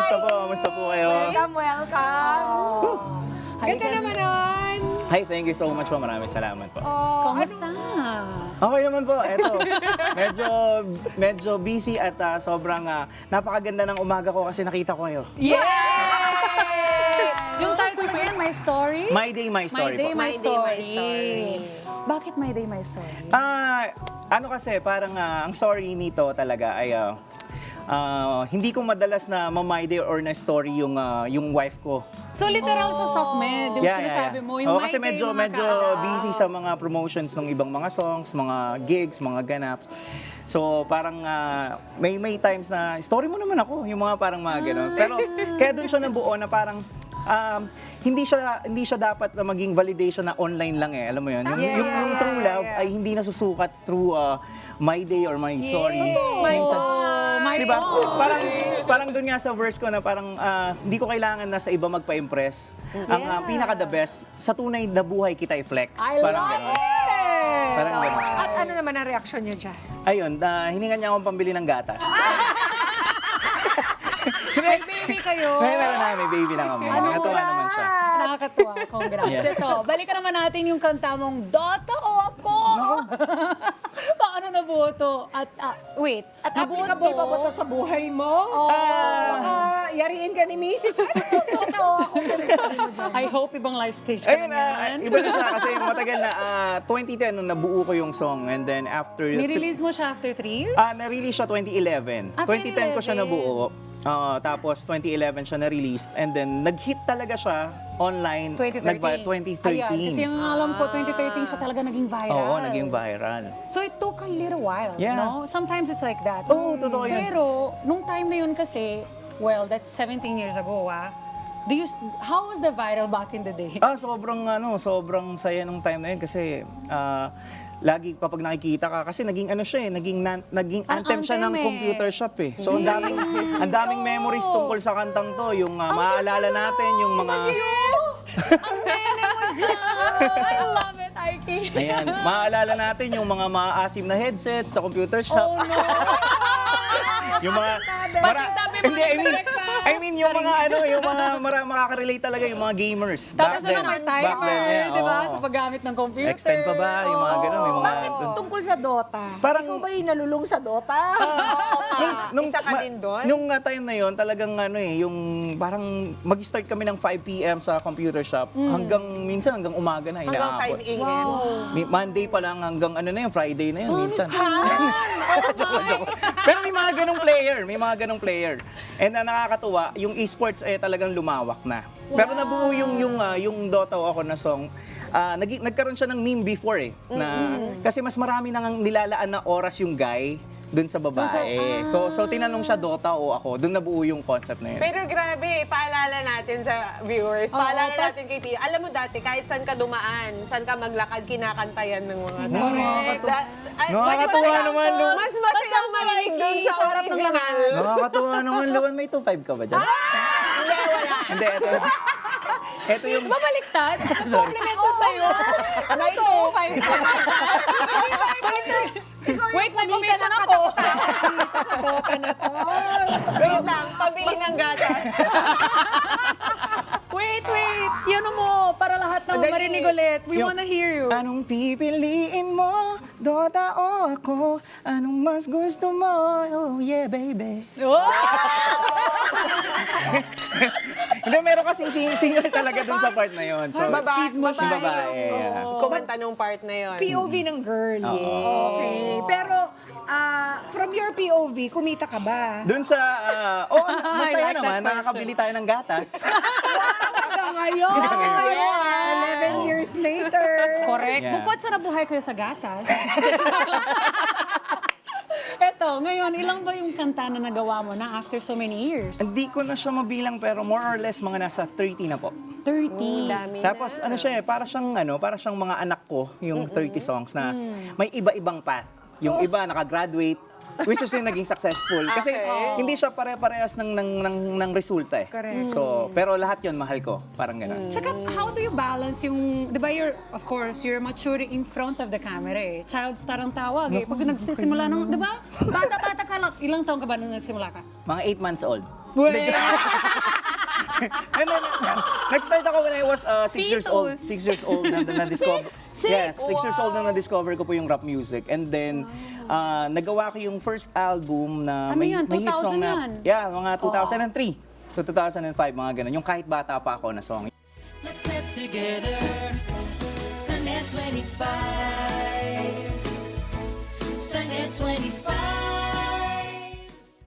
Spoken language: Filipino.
Kamusta po? Kamusta po kayo? Welcome, welcome. Ganda naman nun. Hi, thank you so much po. Maraming salamat po. Kamusta? Okay naman po. Eto, medyo busy at sobrang napakaganda ng umaga ko kasi nakita ko kayo. Yay! Yung title mo yan, My Story? My Day, My Story My Day, po. My My Day, My Story. Story. Bakit My Day, My Story? Ano kasi, parang ang story nito talaga ay hindi ko madalas na ma-my day or na story yung wife ko. So literal sa SOCMED, yung sinasabi mo, yung Oo, My kasi Day, medyo mga busy sa mga promotions ng ibang mga songs, mga gigs, mga ganaps. So parang may times na story mo naman ako, yung mga parang mga gano'n. Pero kaya doon siya nabuo na parang hindi siya dapat na maging validation na online lang eh. Alam mo yun? Yung true love ay hindi nasusukat through my day or my story. Minsan, My diba? God. Parang doon nga sa verse ko na parang hindi ko kailangan na sa iba magpa-impress. Ang pinaka-the best, sa tunay na buhay kita i-flex. Parang gano'n. Parang gano'n. At ano naman ang reaksyon niyo dyan? Ayun, hiningan niya akong pambili ng gatas. May baby kayo. May baby na kami. Natuwa naman siya. Nakakatuwa. Congrats. Yeah. Ito, balikan naman natin yung kanta mong Dota o Ako. Paano nabuo to? At, wait. At nabuo applicable pa ba ito sa buhay mo? Baka yariin ka ni Mrs. Totoo ako. I hope ibang life stage ka Ayun, na yan. iba na siya kasi matagal na 2010 nung nabuo ko yung song and then after... Nirelease mo siya after 3 years? Na-release siya 2011. 2010 ko siya 2011. nabuo. Tapos 2011 siya na-release and then nag-hit talaga siya online. 2013. 2013. Ayan, kasi yung alam ko, 2013 siya talaga naging viral. Oo, naging viral. So it took a little while, Yeah. no? Sometimes it's like that. Oo, totoo yan. Pero, nung time na yun kasi, well, that's 17 years ago, how was the viral back in the day? Sobrang saya nung time na yun kasi lagi kapag nakikita ka kasi naging naging anthem siya ng anthem eh. computer shop eh. So ang daming memories tungkol sa kantang to, yung maaalala natin yung mga Ang nene mo dyan! I love it, Aiki! ayan, maaalala natin yung mga maasim na headset sa computer shop. Oh no! Yung mga Tabi mo hindi, nag-breakfast. I mean yung mga makaka-relate talaga yung mga gamers. Tapos Back then, may back then, timer, yeah, di ba? oo. Sa paggamit ng computer. Extend pa ba? Yung mga ganun, yung mga... Bakit tungkol sa Dota? Parang- Ikaw ba yung nalulung sa Dota? Isa ka din doon? Nung time na yon talagang yung parang mag-start kami ng 5 p.m. sa computer shop hanggang umaga na Hanggang inaabot. 5 a.m. Monday pa lang hanggang Friday na yun minsan. Joke. Pero may mga ganong player. And nakakatuwa, yung esports ay talagang lumawak na. Pero nabuo yung Dota o Ako na song. Nagkaroon siya ng meme before kasi mas marami nang nilalaan na oras yung guy dun sa babae. So tinanong siya Dota o Ako, dun nabuo yung concept na yun. Pero grabe, paalala natin sa viewers, paalala natin kay Pia. Alam mo dati, kahit saan ka dumaan, saan ka maglakad, kinakantayan ng mga tao. Nakakatuwa naman, Lu. Mas masayang marinig doon sa original. Nakakatuwa naman, Luan. May 2.5 ka ba dyan? Hindi, wala. Hindi, ito yung... Babaliktad? Compliment siya sa'yo. May 2.5. Wait, nag-commission ako. Sa Dota na to. Wait lang, pabili ng gatas. Wait. Yan mo, para lahat ng Dali. marinig ulit. We wanna hear you. Anong pipiliin mo? Dota o Ako? Anong mas gusto mo? Oh yeah, baby. Oh! Hindi, meron kasing singer talaga dun sa part na yun. So, Babae. yung babae. Yeah. Kumanta nung part na yun. POV ng girl. Okay. Pero, from your POV, kumita ka ba? Dun sa... masaya I like that naman. question. Nakakabili tayo ng gatas. Hanggang ngayon. 11 years later. Correct. Yeah. Bukod sa nabuhay kayo sa gatas. Eto, ngayon, ilang ba yung kanta na nagawa mo na after so many years? Hindi ko na siya mabilang pero more or less mga nasa 30 na po. 30. Dami Tapos siya para siyang mga anak ko, yung 30 songs na may iba-ibang path. Yung iba nakagraduate, which is yung naging successful. Kasi Okay. hindi siya pare-parehas ng resulta eh. Correct. So, pero lahat yon mahal ko. Parang gano'n. Tsaka, how do you balance yung, di ba, of course, you're maturing in front of the camera eh. Child star ang tawag eh. Pag nagsisimula ng, di ba? Bata-bata ka lang. Ilang taon ka ba nung nagsimula ka? Mga 8 months old. Well, Nag-start ako when I was 6 years old. Fetus. 6 years old na na-discover. Yes, 6 years old na na-discover ko po yung rap music. And then, nagawa ko yung first album na Ano yan? may hit song 2000 na. yan? Yeah, mga 2003 to 2005, mga ganun. Yung kahit bata pa ako na song. Let's get together. Sunday 25. Sunday 25.